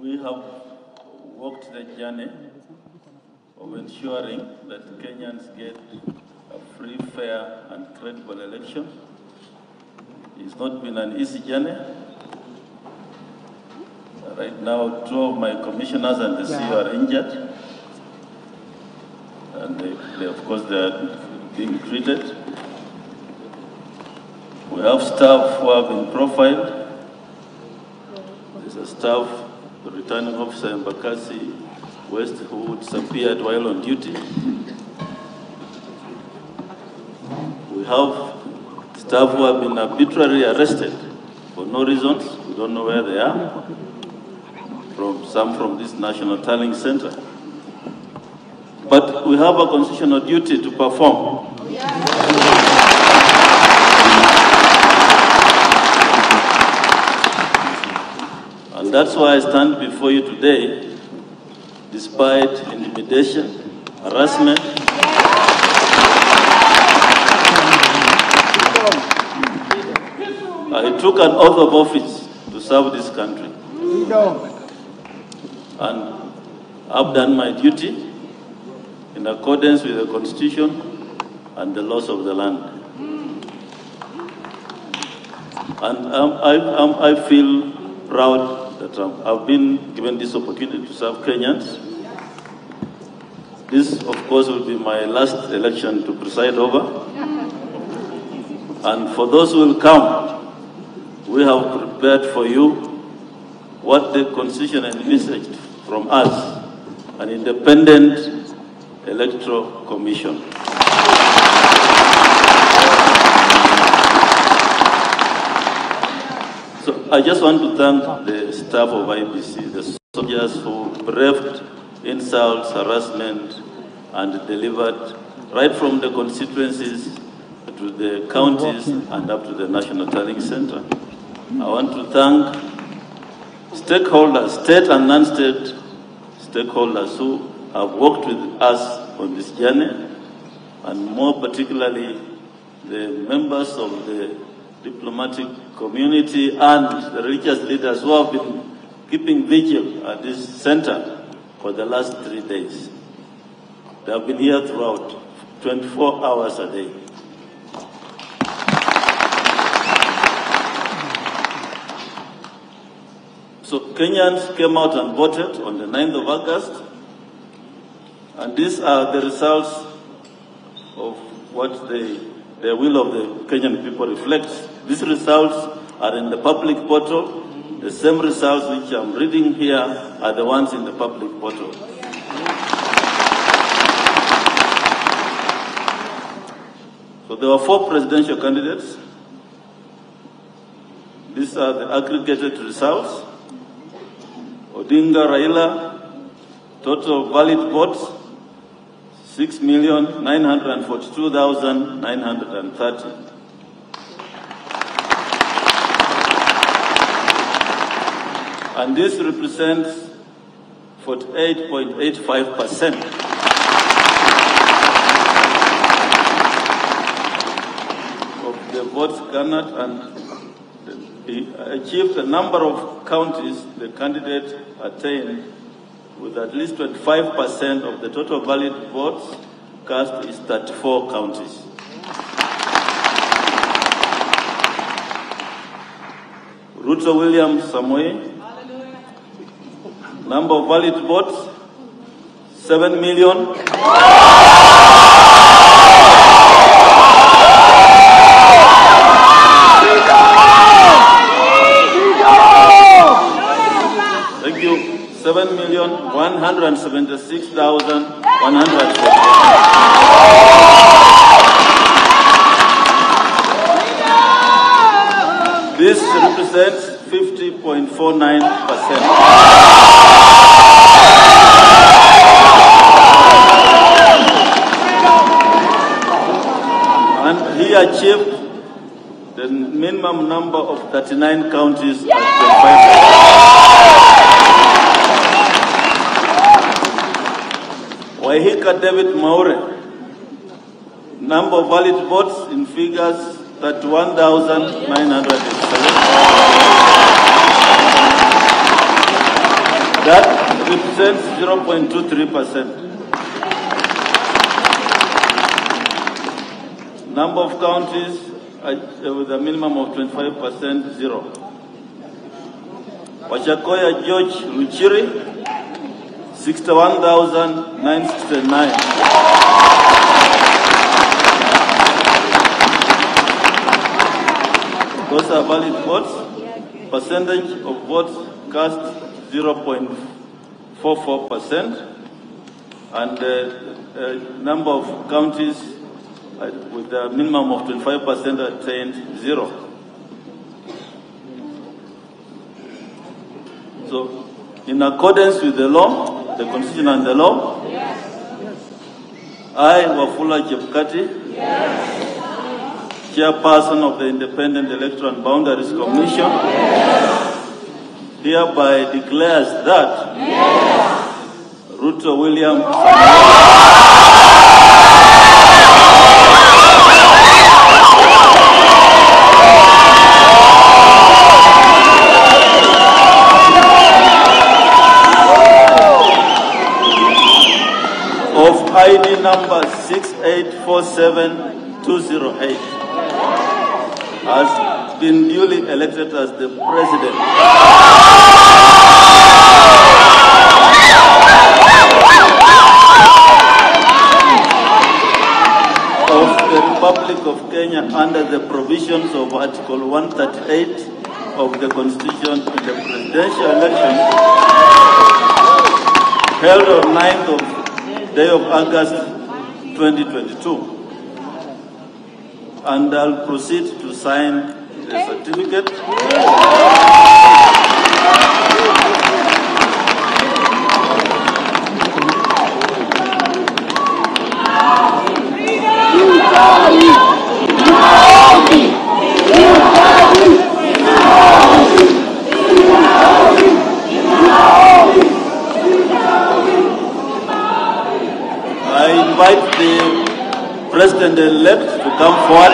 We have walked the journey of ensuring that Kenyans get a free, fair, and credible election. It's not been an easy journey. Right now, 2 of my commissioners and the CEO are injured. And they, of course, they are being treated. We have staff who have been profiled. There's a staff, the returning officer in Bakassi West, who disappeared while on duty. We have staff who have been arbitrarily arrested for no reasons. We don't know where they are. Some from this National Tallying Center. But we have a constitutional duty to perform. And that's why I stand before you today, despite intimidation, harassment, I took an oath of office to serve this country. And I've done my duty in accordance with the Constitution and the laws of the land. And I feel proud that I've been given this opportunity to serve Kenyans. This, of course, will be my last election to preside over. And for those who will come, we have prepared for you what the Constitution envisaged from us, an independent electoral commission. So I just want to thank the staff of IBC, the soldiers who braved insults, harassment, and delivered right from the constituencies to the counties and up to the National Tallying Center. I want to thank stakeholders, state and non-state stakeholders who have worked with us on this journey, and more particularly the members of the diplomatic community and the religious leaders who have been keeping vigil at this center for the last 3 days. They have been here throughout, 24 hours a day. So Kenyans came out and voted on the 9th of August, and these are the results of what the will of the Kenyan people reflects. These results are in the public portal. The same results which I'm reading here are the ones in the public portal. So there were 4 presidential candidates. These are the aggregated results. Odinga Raila, total valid votes, 6,942,930. And this represents 48.85% of the votes garnered, and he achieved a number of counties the candidate attained with at least 25% of the total valid votes cast is 34 counties. Ruto William Samoei, number of valid votes, 7 million. Thank you. 7,176,141. This represents 50.49%. And he achieved the minimum number of 39 counties at 25%. Waihika David Maure, number of valid votes in figures 31,907. That represents 0.23%. Number of counties with a minimum of 25%, 0. Wachakoya George Luchiri, 61,969. Those are valid votes. Percentage of votes cast 0.44%, and number of counties with a minimum of 25% attained 0. So, in accordance with the law, the Constitution and the law, I, Wafula Chepkati, Chairperson of the Independent Electoral and Boundaries Commission, hereby declares that Ruto William of ID number 6847208 has been duly elected as the President of the Republic of Kenya under the provisions of Article 138 of the Constitution in the presidential election held on 9th of day of August 2022. And I'll proceed to sign the certificate. I invite the President-elect to come forward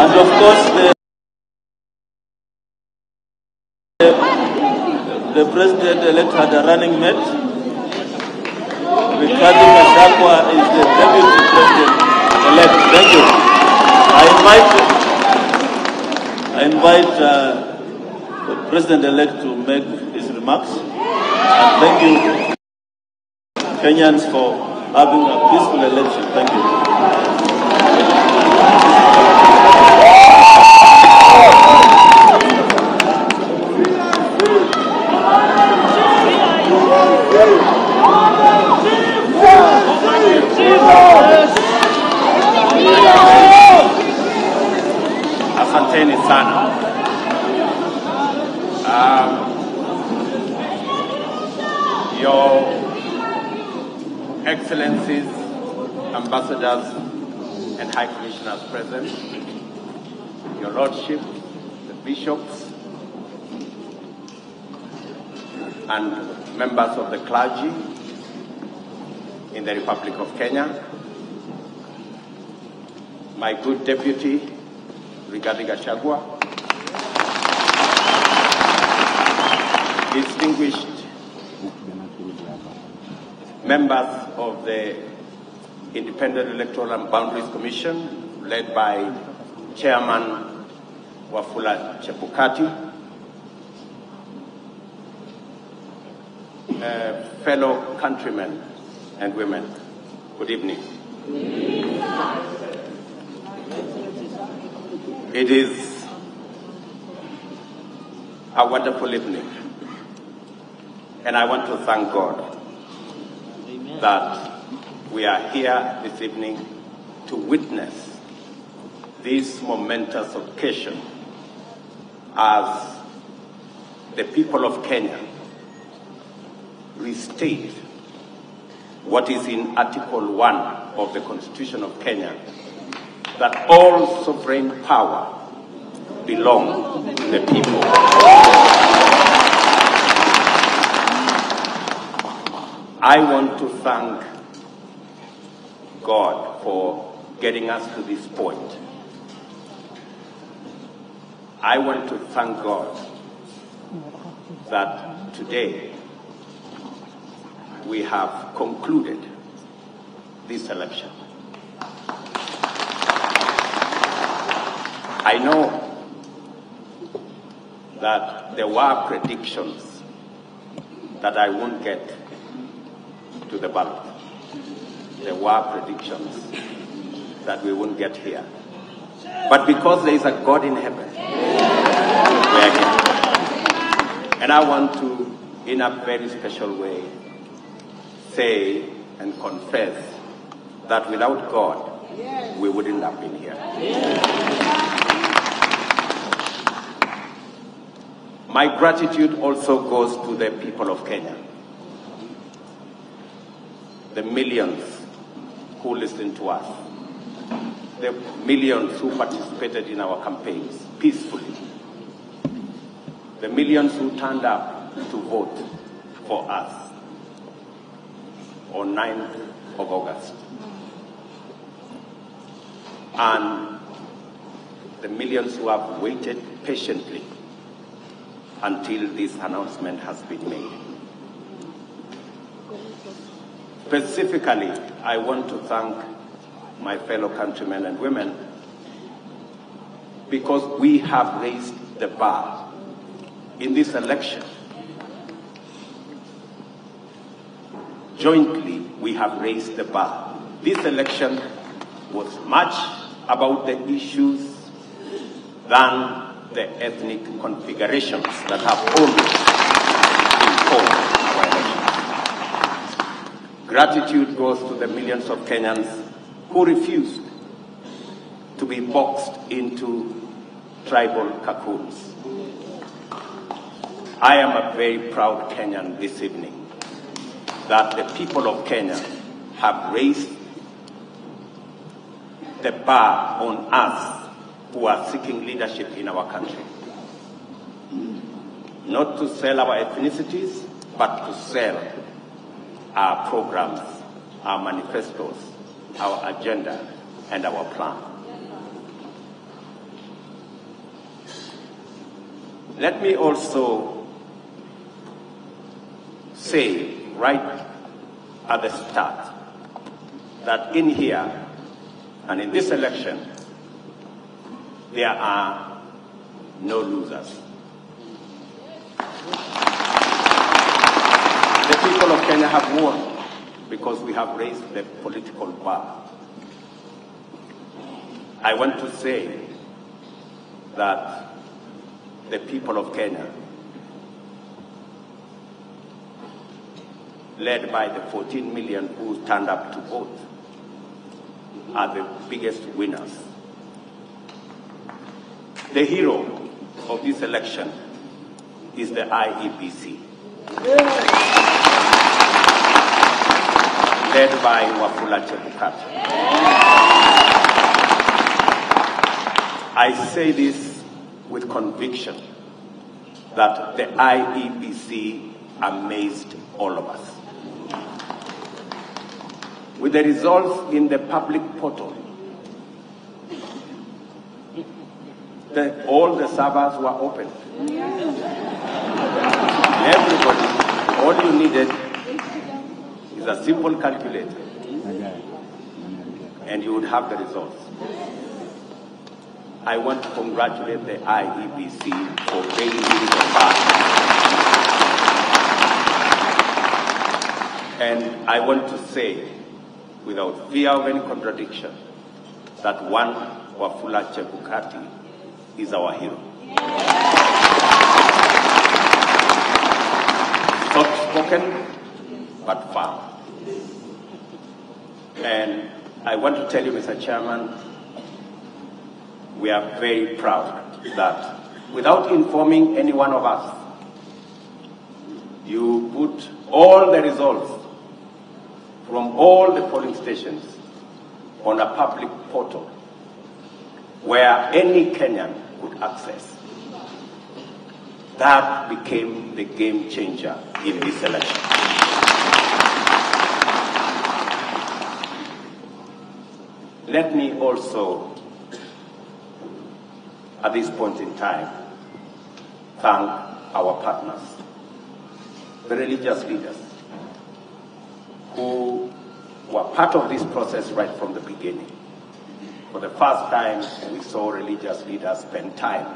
and of course the President-elect had a running mate. Ricardo Madakwa is the Deputy President-elect. Thank you. I invite the President-elect to make his remarks. And thank you, Kenyans, for having a peaceful election. Thank you. Asanteni sana. Your Excellencies, Ambassadors and High Commissioners present, Your Lordship, the Bishops, and members of the clergy in the Republic of Kenya, my good Deputy, Rigathi Gachagua, distinguished members of the Independent Electoral and Boundaries Commission, led by Chairman Wafula Chebukati, fellow countrymen and women, good evening. It is a wonderful evening, and I want to thank God that we are here this evening to witness this momentous occasion as the people of Kenya restate what is in Article 1 of the Constitution of Kenya, that all sovereign power belongs to the people. I want to thank God for getting us to this point. I want to thank God that today we have concluded this election. I know that there were predictions that I won't get to the ballot. There were predictions that we won't get here. But because there is a God in heaven, we are here. And I want to, in a very special way, say and confess that without God, we wouldn't have been here. My gratitude also goes to the people of Kenya, the millions who listened to us, the millions who participated in our campaigns peacefully, the millions who turned up to vote for us on 9th of August, and the millions who have waited patiently until this announcement has been made. Specifically, I want to thank my fellow countrymen and women because we have raised the bar in this election. Jointly, we have raised the bar. This election was much about the issues than the ethnic configurations that have always informed our elections. Gratitude goes to the millions of Kenyans who refused to be boxed into tribal cocoons. I am a very proud Kenyan this evening that the people of Kenya have raised the bar on us who are seeking leadership in our country. Not to sell our ethnicities, but to sell our programs, our manifestos, our agenda, and our plan. Let me also say right at the start that in here and in this election, there are no losers. The people of Kenya have won because we have raised the political bar. I want to say that the people of Kenya, led by the 14 million who turned up to vote, are the biggest winners. The hero of this election is the IEBC, led by Wafula Chebukati. I say this with conviction that the IEBC amazed all of us. With the results in the public portal, all the servers were open. Everybody, all you needed is a simple calculator, and you would have the results. I want to congratulate the IEBC for playing the part. And I want to say, without fear of any contradiction, that one Wafula Chebukati is our hero. Soft-spoken, but firm. And I want to tell you, Mr. Chairman, we are very proud that without informing any one of us, you put all the results from all the polling stations on a public portal where any Kenyan could access. That became the game changer in this election. Let me also, at this point in time, thank our partners, the religious leaders, who were part of this process right from the beginning. For the first time, we saw religious leaders spend time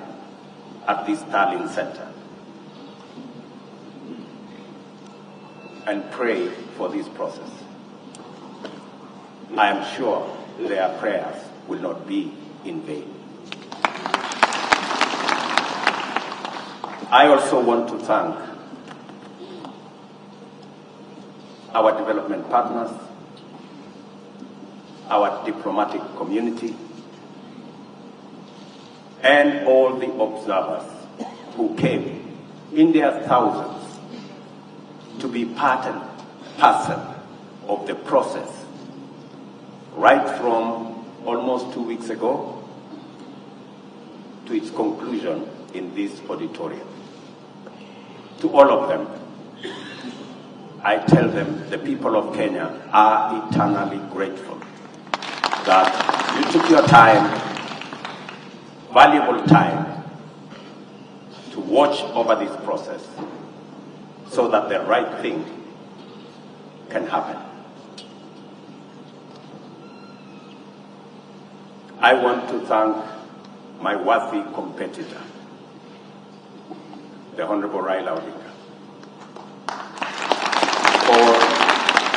at this Starling Center and pray for this process. I am sure their prayers will not be in vain. I also want to thank our development partners, our diplomatic community, and all the observers who came in their thousands to be part and parcel of the process right from almost 2 weeks ago to its conclusion in this auditorium. To all of them, I tell them the people of Kenya are eternally grateful that you took your time, valuable time, to watch over this process so that the right thing can happen. I want to thank my worthy competitor, the Honorable Raila Odinga, for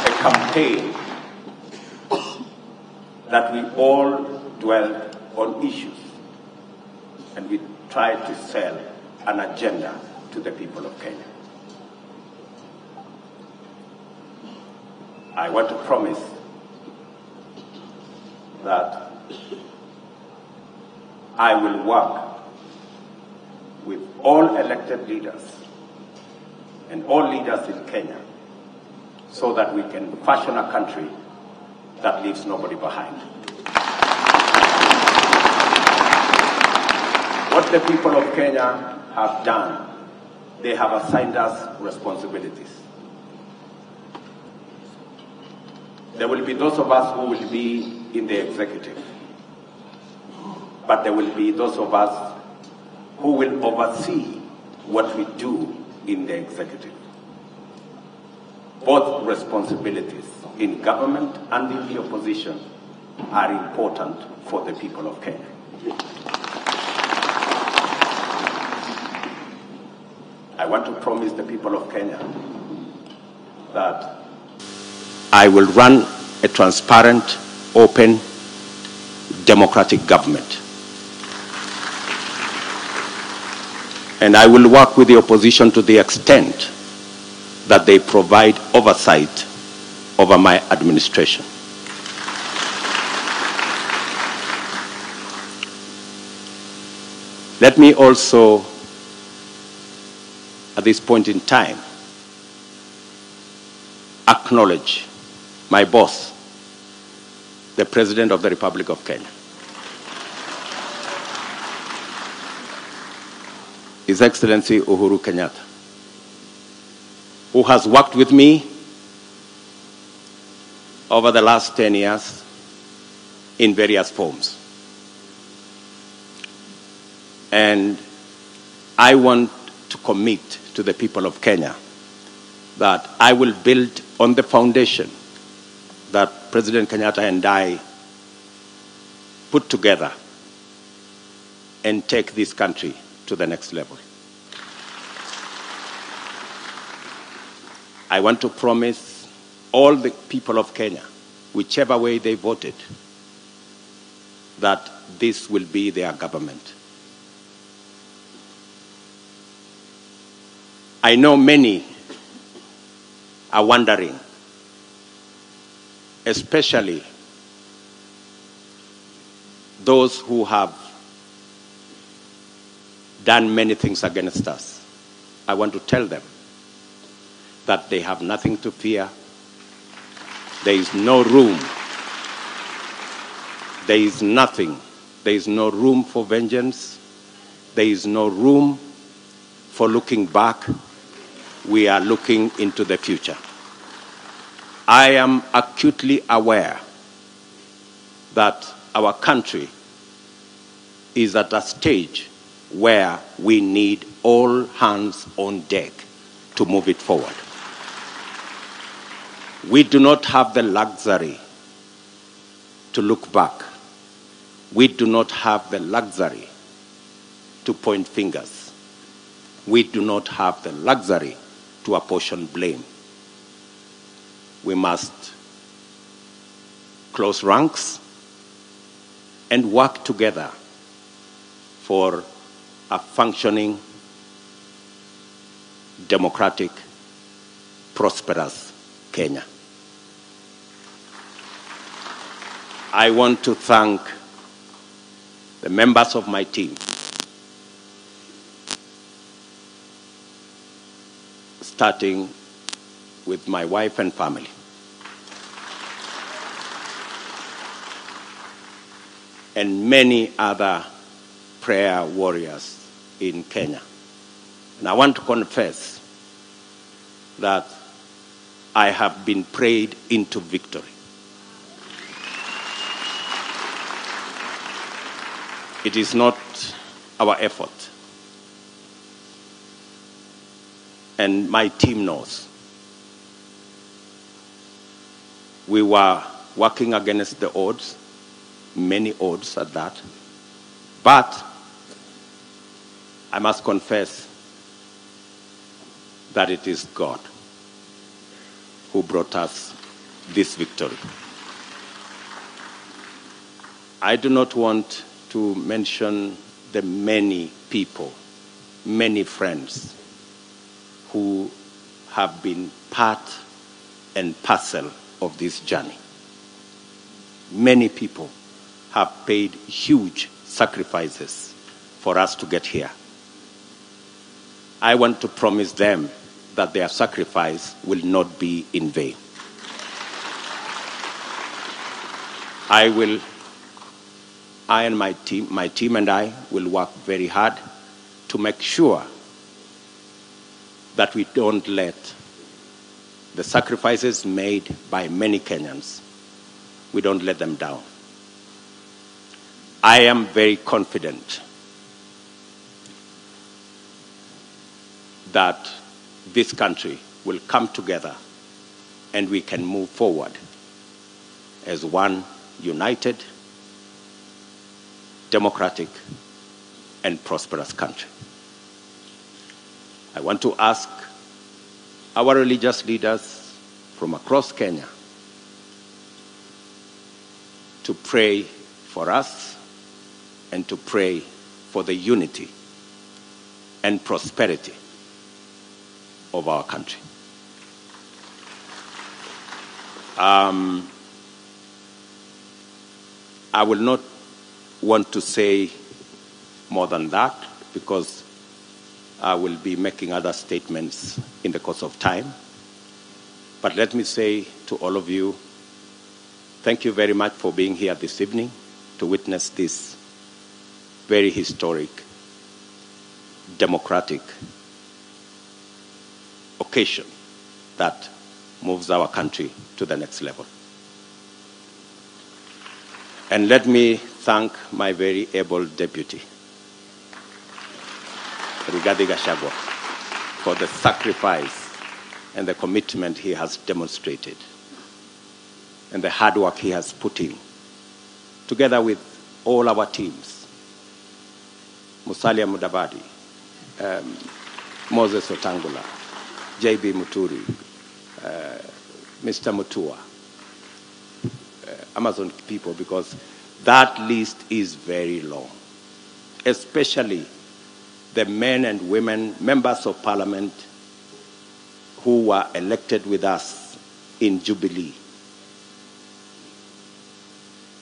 a campaign that we all dwell on issues and we try to sell an agenda to the people of Kenya. I want to promise that I will work with all elected leaders and all leaders in Kenya so that we can fashion a country that leaves nobody behind. What the people of Kenya have done, they have assigned us responsibilities. There will be those of us who will be in the executive, but there will be those of us who will oversee what we do in the executive. Both responsibilities in government and in the opposition are important for the people of Kenya. I want to promise the people of Kenya that I will run a transparent, open, democratic government. And I will work with the opposition to the extent that they provide oversight over my administration. Let me also, at this point in time, acknowledge my boss, the President of the Republic of Kenya. His Excellency Uhuru Kenyatta, who has worked with me over the last 10 years in various forms. And I want to commit to the people of Kenya that I will build on the foundation that President Kenyatta and I put together and take this country to the next level. I want to promise all the people of Kenya, whichever way they voted, that this will be their government. I know many are wondering, especially those who have done many things against us. I want to tell them that they have nothing to fear. There is no room. There is nothing. There is no room for vengeance. There is no room for looking back. We are looking into the future. I am acutely aware that our country is at a stage where we need all hands on deck to move it forward. We do not have the luxury to look back. We do not have the luxury to point fingers. We do not have the luxury to apportion blame. We must close ranks and work together for a functioning, democratic, prosperous Kenya. I want to thank the members of my team, starting with my wife and family, and many other prayer warriors in Kenya. And I want to confess that I have been prayed into victory. It is not our effort. And my team knows. We were working against the odds, many odds at that. But I must confess that it is God who brought us this victory. I do not want to mention the many people, many friends who have been part and parcel of this journey. Many people have paid huge sacrifices for us to get here. I want to promise them that their sacrifice will not be in vain. I and my team and I will work very hard to make sure that we don't let the sacrifices made by many Kenyans, we don't let them down. I am very confident that this country will come together and we can move forward as one united, democratic, and prosperous country. I want to ask our religious leaders from across Kenya to pray for us and to pray for the unity and prosperity of our country. I will not want to say more than that because I will be making other statements in the course of time. But let me say to all of you, thank you very much for being here this evening to witness this very historic, democratic occasion that moves our country to the next level. And let me thank my very able deputy, Rigathi Gachagua, for the sacrifice and the commitment he has demonstrated and the hard work he has put in, together with all our teams, Musalia Mudavadi, Moses Otangula, J.B. Muturi, Mr. Mutua, Amazon people, because that list is very long, especially the men and women, members of parliament who were elected with us in Jubilee.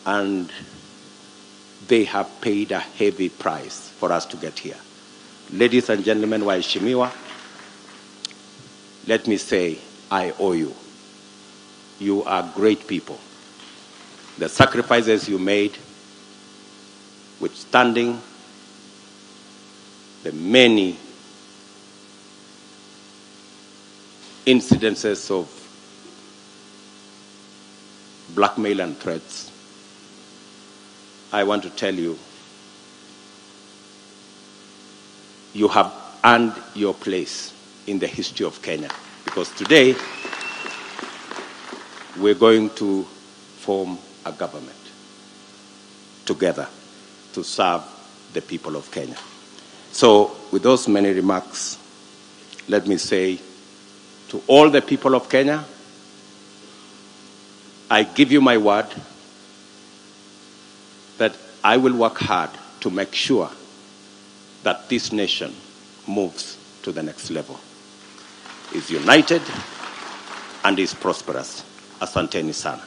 And they have paid a heavy price for us to get here. Ladies and gentlemen, waheshimiwa, let me say, I owe you. You are great people. The sacrifices you made, withstanding the many incidences of blackmail and threats, I want to tell you, you have earned your place in the history of Kenya. Because today, we're going to form a government together to serve the people of Kenya. So, with those many remarks, let me say to all the people of Kenya, I give you my word that I will work hard to make sure that this nation moves to the next level, is united and is prosperous. Asanteni sana.